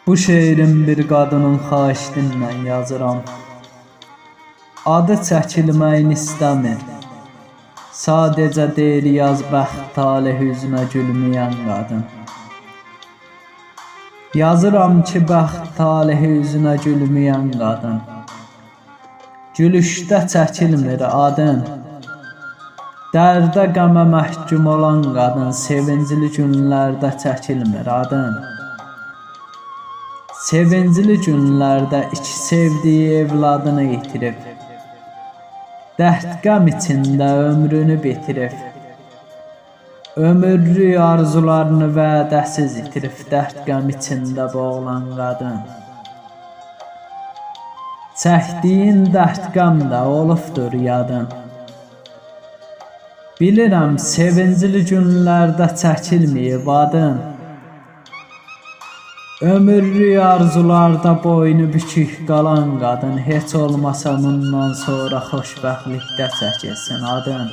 Bu şeirin bir qadının xahişindən yazıram. Adı çəkilməyini istəmir. Sadəcə deyir yaz bəxt talih üzünə gülməyən qadın. Yazıram ki bəxt talihi üzünə gülməyən qadın. Gülüşdə çəkilmir adın. Dərdə qəmə məhkum olan qadın, sevincli günlərdə çəkilmir adın. Sevincli günlərdə iki sevdiyi evladını itirib. Dərd qəm içində ömrünü bitirib. Ömürlük arzularını vədəsiz itirib, dərd qəm içində boğulan qadın. Çəkdiyin dərd qəm də olubdur yadın. Bilirəm sevincli günlərdə çəkilməyib adın. Ömürlük arzularda boynu bükük qalan qadın, heç olmasa bundan sonra xoşbəxtlikdə çəkilsin adın.